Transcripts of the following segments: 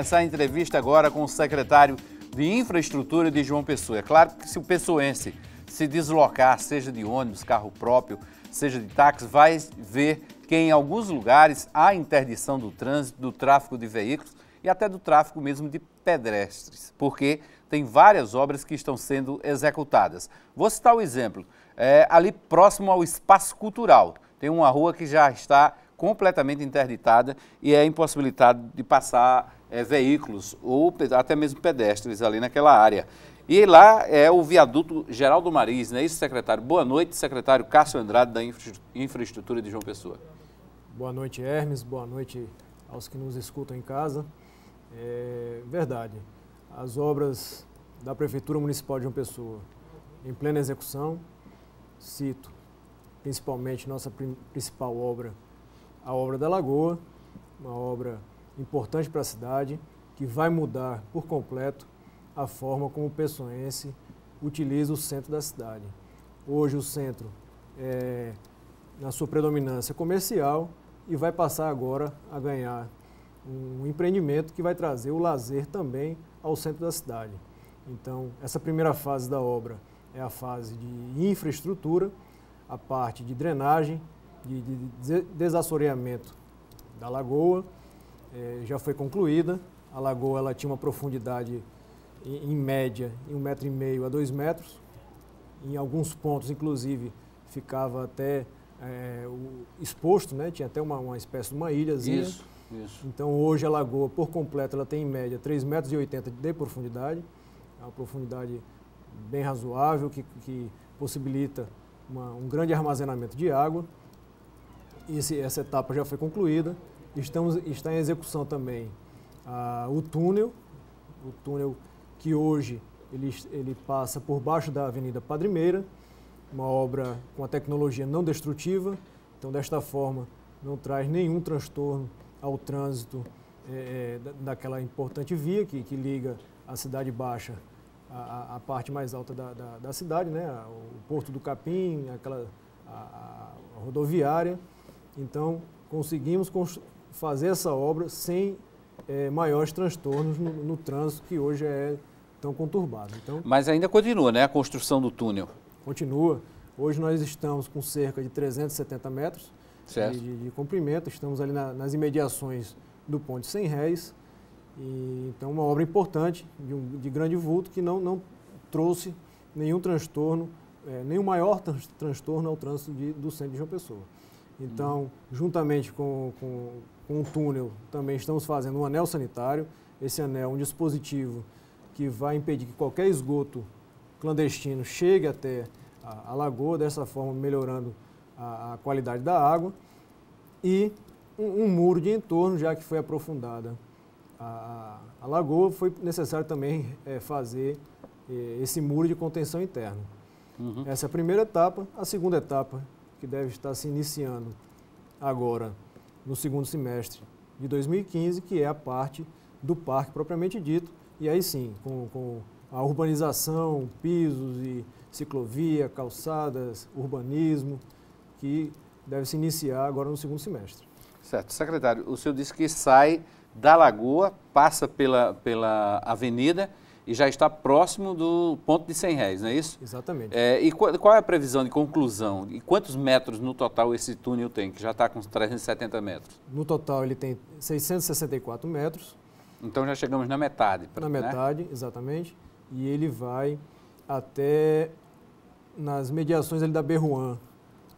Essa entrevista agora com o secretário de Infraestrutura de João Pessoa. É claro que se o pessoense se deslocar, seja de ônibus, carro próprio, seja de táxi, vai ver que em alguns lugares há interdição do trânsito, do tráfego de veículos e até do tráfego mesmo de pedestres, porque tem várias obras que estão sendo executadas. Vou citar o exemplo, ali próximo ao Espaço Cultural, tem uma rua que já está completamente interditada e é impossibilitado de passar veículos ou até mesmo pedestres ali naquela área. E lá é o viaduto Geraldo Mariz, não é isso, secretário? Boa noite, secretário Cássio Andrade, da Infraestrutura de João Pessoa. Boa noite, Hermes. Boa noite aos que nos escutam em casa. É verdade, as obras da Prefeitura Municipal de João Pessoa em plena execução, cito principalmente nossa principal obra, a obra da Lagoa, uma obra importante para a cidade, que vai mudar por completo a forma como o pessoense utiliza o centro da cidade. Hoje o centro é, na sua predominância comercial, e vai passar agora a ganhar um empreendimento que vai trazer o lazer também ao centro da cidade. Então, essa primeira fase da obra é a fase de infraestrutura, a parte de drenagem, de desassoreamento da lagoa, já foi concluída. A lagoa ela tinha uma profundidade em média de 1,5 m a 2 metros. Em alguns pontos, inclusive, ficava até exposto, né? Tinha até uma espécie de uma ilhazinha. Isso. Então, hoje a lagoa, por completo, ela tem em média 3,80 m de profundidade. É uma profundidade bem razoável, que possibilita um grande armazenamento de água. Essa etapa já foi concluída. Está em execução também o túnel que hoje ele passa por baixo da Avenida Padre Meira, uma obra com a tecnologia não destrutiva, então desta forma não traz nenhum transtorno ao trânsito daquela importante via que liga a Cidade Baixa à parte mais alta da cidade, né? O Porto do Capim, a rodoviária. Então conseguimos fazer essa obra sem maiores transtornos no trânsito que hoje é tão conturbado. Então, mas ainda continua, né, a construção do túnel? Continua. Hoje nós estamos com cerca de 370 metros de comprimento, estamos ali nas imediações do Ponte Sem Réis. Então, uma obra importante, de grande vulto, que não trouxe nenhum transtorno, nenhum maior transtorno ao trânsito do centro de João Pessoa. Então, juntamente com o túnel, também estamos fazendo um anel sanitário. Esse anel é um dispositivo que vai impedir que qualquer esgoto clandestino chegue até a lagoa, dessa forma melhorando a qualidade da água. E um muro de entorno, já que foi aprofundada a lagoa, foi necessário também fazer esse muro de contenção interno. Uhum. Essa é a primeira etapa. A segunda etapa, que deve estar se iniciando agora no segundo semestre de 2015, que é a parte do parque propriamente dito, e aí sim, com a urbanização, pisos e ciclovia, calçadas, urbanismo, que deve se iniciar agora no segundo semestre. Certo. Secretário, o senhor disse que sai da lagoa, passa pela avenida e já está próximo do ponto de Sem Réis, não é isso? Exatamente. E qual é a previsão de conclusão? E quantos metros no total esse túnel tem, que já está com 370 metros? No total ele tem 664 metros. Então já chegamos na metade. Na metade, exatamente. E ele vai até nas mediações ali da Berruan,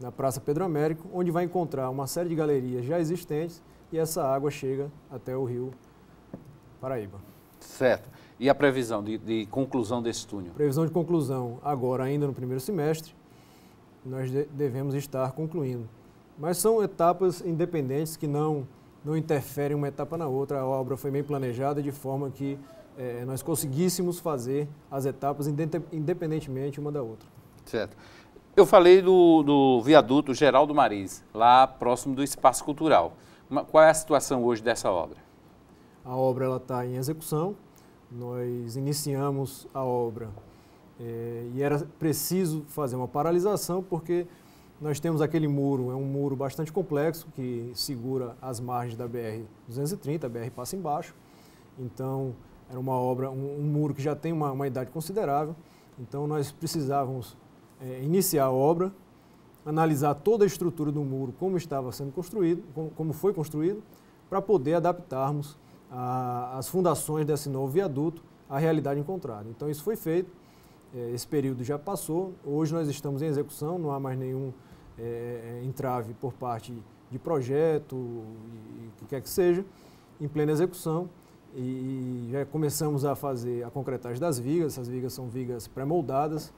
na Praça Pedro Américo, onde vai encontrar uma série de galerias já existentes e essa água chega até o rio Paraíba. Certo. E a previsão de conclusão desse túnel? Previsão de conclusão agora, ainda no primeiro semestre, nós devemos estar concluindo. Mas são etapas independentes que não interferem uma etapa na outra. A obra foi bem planejada de forma que nós conseguíssemos fazer as etapas independentemente uma da outra. Certo. Eu falei do viaduto Geraldo Mariz, lá próximo do Espaço Cultural. Qual é a situação hoje dessa obra? A obra está em execução. Nós iniciamos a obra e era preciso fazer uma paralisação porque nós temos aquele muro, é um muro bastante complexo que segura as margens da BR-230, a BR passa embaixo, Então, era uma obra, um muro que já tem uma idade considerável. Então, nós precisávamos iniciar a obra, analisar toda a estrutura do muro, como estava sendo construído, como foi construído, para poder adaptarmos as fundações desse novo viaduto à realidade encontrada. Então, isso foi feito, esse período já passou, hoje nós estamos em execução, não há mais nenhum entrave por parte de projeto, e o que quer que seja, em plena execução, e já começamos a fazer a concretagem das vigas. Essas vigas são vigas pré-moldadas,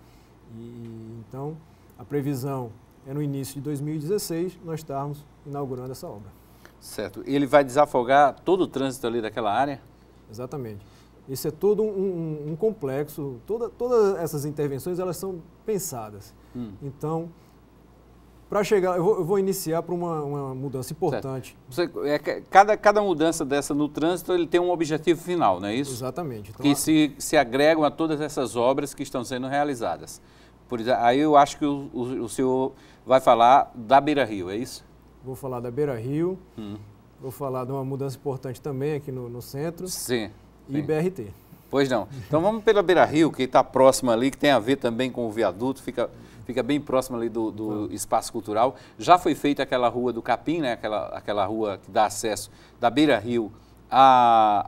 e então a previsão é no início de 2016 nós estarmos inaugurando essa obra. Certo. Ele vai desafogar todo o trânsito ali daquela área? Exatamente. Esse é todo um complexo, todas essas intervenções elas são pensadas. Então, para chegar, eu vou iniciar por uma mudança importante. Cada mudança dessa no trânsito, ele tem um objetivo final, não é isso? Exatamente. Então, que se agregam a todas essas obras que estão sendo realizadas. Aí eu acho que o senhor vai falar da Beira Rio, é isso? Vou falar da Beira Rio, vou falar de uma mudança importante também aqui no centro. Sim. E BRT. Pois não. Então vamos pela Beira Rio, que está próxima ali, que tem a ver também com o viaduto, fica bem próximo ali do espaço cultural. Já foi feita aquela rua do Capim, né? aquela rua que dá acesso da Beira Rio a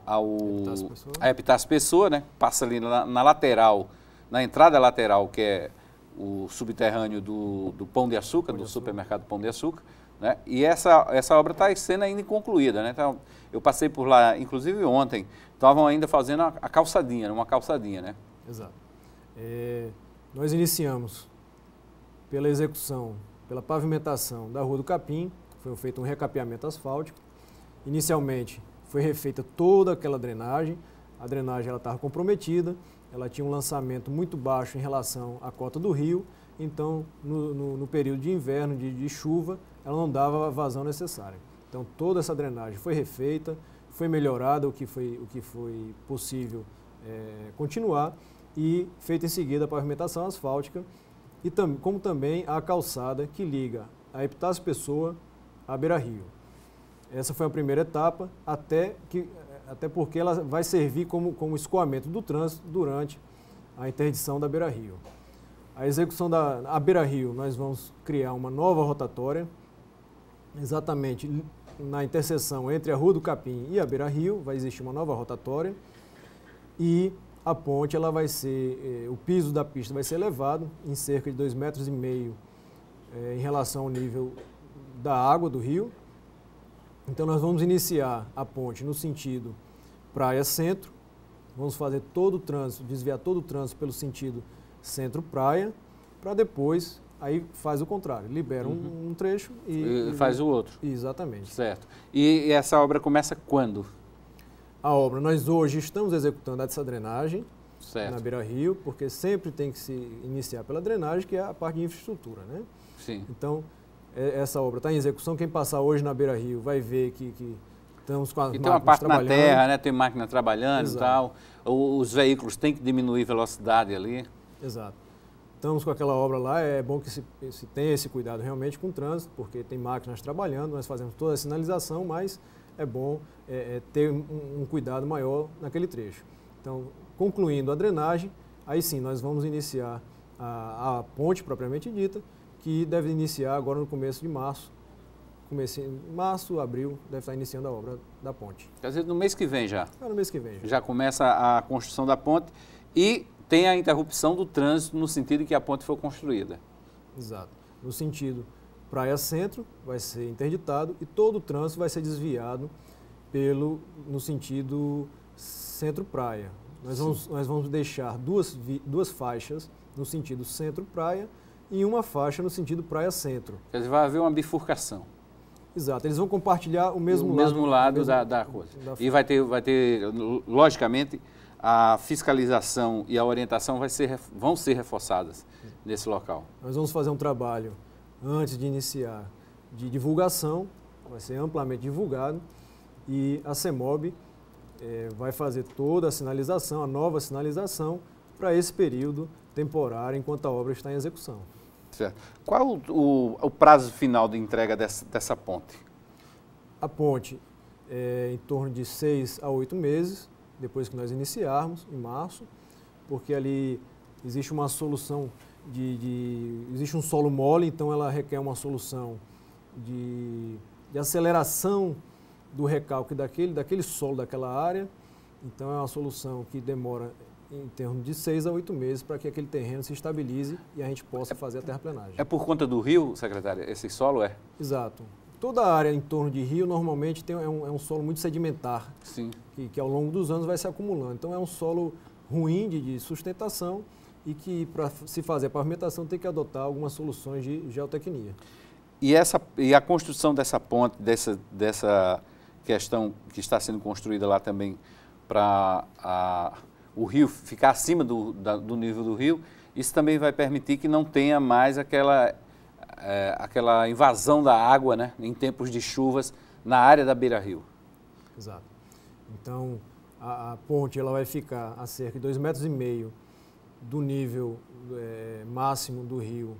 Epitácio Pessoa, né? Passa ali na lateral, na entrada lateral, que é o subterrâneo do Pão de Açúcar, do supermercado Pão de Açúcar. Né? E essa obra está sendo ainda concluída, né? Então, eu passei por lá, inclusive ontem, estavam ainda fazendo a calçadinha, uma calçadinha, né? Exato. Nós iniciamos pela execução, pela pavimentação da Rua do Capim, foi feito um recapeamento asfáltico. Inicialmente foi refeita toda aquela drenagem, a drenagem estava comprometida, ela tinha um lançamento muito baixo em relação à cota do rio, então no período de inverno, de chuva, ela não dava a vazão necessária. Então toda essa drenagem foi refeita, foi melhorada o que foi possível continuar e feita em seguida a pavimentação asfáltica e como também a calçada que liga a Epitácio Pessoa à Beira Rio. Essa foi a primeira etapa, até porque ela vai servir como escoamento do trânsito durante a interdição da Beira Rio. A execução da Beira Rio, nós vamos criar uma nova rotatória, exatamente na interseção entre a Rua do Capim e a Beira Rio, vai existir uma nova rotatória e a ponte, ela vai ser, o piso da pista vai ser elevado em cerca de 2,5 metros em relação ao nível da água do rio. Então nós vamos iniciar a ponte no sentido praia-centro, vamos fazer todo o trânsito, desviar todo o trânsito pelo sentido centro-praia, para depois, aí faz o contrário, libera um trecho e faz o outro. Exatamente. Certo. E essa obra começa quando? A obra, nós hoje estamos executando essa drenagem certo. Na Beira Rio, porque sempre tem que se iniciar pela drenagem, que é a parte de infraestrutura, né? Sim. Então, essa obra está em execução, quem passar hoje na Beira Rio vai ver que estamos com as máquinas trabalhando. E tem uma parte na terra, né? Tem máquina trabalhando e tal. Os veículos têm que diminuir velocidade ali. Exato. Estamos com aquela obra lá, é bom que se tenha esse cuidado realmente com o trânsito, porque tem máquinas trabalhando, nós fazemos toda a sinalização, mas é bom ter um cuidado maior naquele trecho. Então, concluindo a drenagem, aí sim nós vamos iniciar a ponte propriamente dita, que deve iniciar agora no começo de março. Março, abril, deve estar iniciando a obra da ponte. Quer dizer, no mês que vem já? No mês que vem. Já começa a construção da ponte e tem a interrupção do trânsito no sentido que a ponte foi construída. Exato. No sentido praia-centro vai ser interditado e todo o trânsito vai ser desviado no sentido centro-praia. Nós vamos deixar duas faixas no sentido centro-praia e uma faixa no sentido praia-centro. Quer dizer, vai haver uma bifurcação. Exato, eles vão compartilhar o mesmo lado da coisa. E vai ter, logicamente, a fiscalização e a orientação vão ser reforçadas nesse local. Nós vamos fazer um trabalho antes de iniciar de divulgação, vai ser amplamente divulgado, e a CEMOB vai fazer toda a sinalização, a nova sinalização, para esse período temporário enquanto a obra está em execução. Certo. Qual o prazo final de entrega dessa ponte? A ponte é em torno de 6 a 8 meses, depois que nós iniciarmos, em março, porque ali existe uma solução existe um solo mole, então ela requer uma solução de aceleração do recalque daquele solo, daquela área. Então é uma solução que demora em torno de 6 a 8 meses para que aquele terreno se estabilize e a gente possa fazer a terraplenagem. É por conta do rio, secretário, esse solo é? Exato. Toda a área em torno de rio normalmente é um solo muito sedimentar, sim, que ao longo dos anos vai se acumulando. Então é um solo ruim de sustentação e que para se fazer a pavimentação tem que adotar algumas soluções de geotecnia. E a construção dessa ponte, dessa questão que está sendo construída lá também para o rio ficar acima do nível do rio, isso também vai permitir que não tenha mais aquela invasão da água, né, em tempos de chuvas na área da beira-rio. Exato. Então, a ponte ela vai ficar a cerca de 2,5 metros do nível máximo do rio.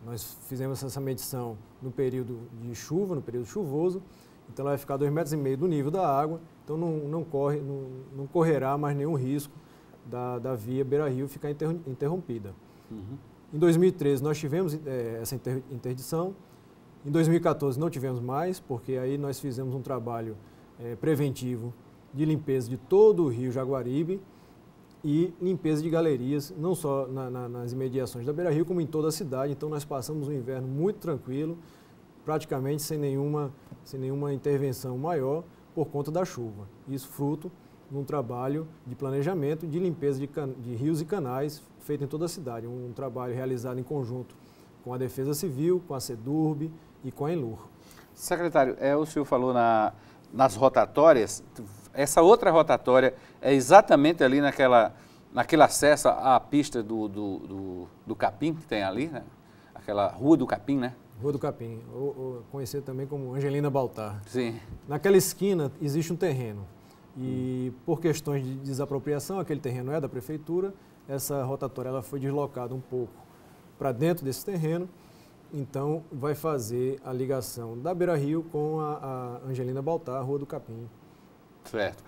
Nós fizemos essa medição no período de chuva, no período chuvoso, então ela vai ficar 2,5 metros do nível da água, então não correrá mais nenhum risco da via beira-rio ficar interrompida. Uhum. Em 2013 nós tivemos essa interdição, em 2014 não tivemos mais, porque aí nós fizemos um trabalho preventivo de limpeza de todo o rio Jaguaribe e limpeza de galerias, não só nas imediações da beira-rio, como em toda a cidade. Então nós passamos um inverno muito tranquilo, praticamente sem nenhuma intervenção maior por conta da chuva. Isso fruto de um trabalho de planejamento de limpeza de rios e canais feito em toda a cidade. Um trabalho realizado em conjunto com a Defesa Civil, com a SEDURB e com a Enlur. Secretário, o senhor falou nas rotatórias. Essa outra rotatória é exatamente ali naquele acesso à pista do Capim que tem ali, né? Aquela Rua do Capim, né? Rua do Capim, ou conhecido também como Angelina Baltar. Sim. Naquela esquina existe um terreno e por questões de desapropriação, aquele terreno é da prefeitura, essa rotatória ela foi deslocada um pouco para dentro desse terreno, então vai fazer a ligação da beira-rio com a Angelina Baltar, Rua do Capim. Certo.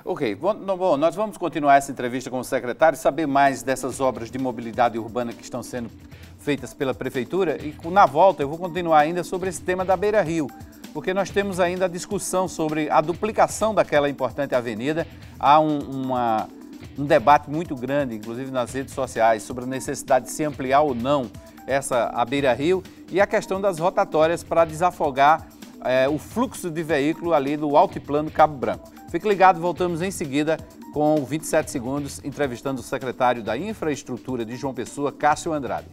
Ok, bom, nós vamos continuar essa entrevista com o secretário, saber mais dessas obras de mobilidade urbana que estão sendo feitas pela prefeitura e na volta eu vou continuar ainda sobre esse tema da beira-rio, porque nós temos ainda a discussão sobre a duplicação daquela importante avenida. Há um debate muito grande, inclusive nas redes sociais, sobre a necessidade de se ampliar ou não a beira-rio e a questão das rotatórias para desafogar o fluxo de veículo ali do Altiplano Cabo Branco. Fique ligado, voltamos em seguida com 27 segundos, entrevistando o secretário da Infraestrutura de João Pessoa, Cássio Andrade.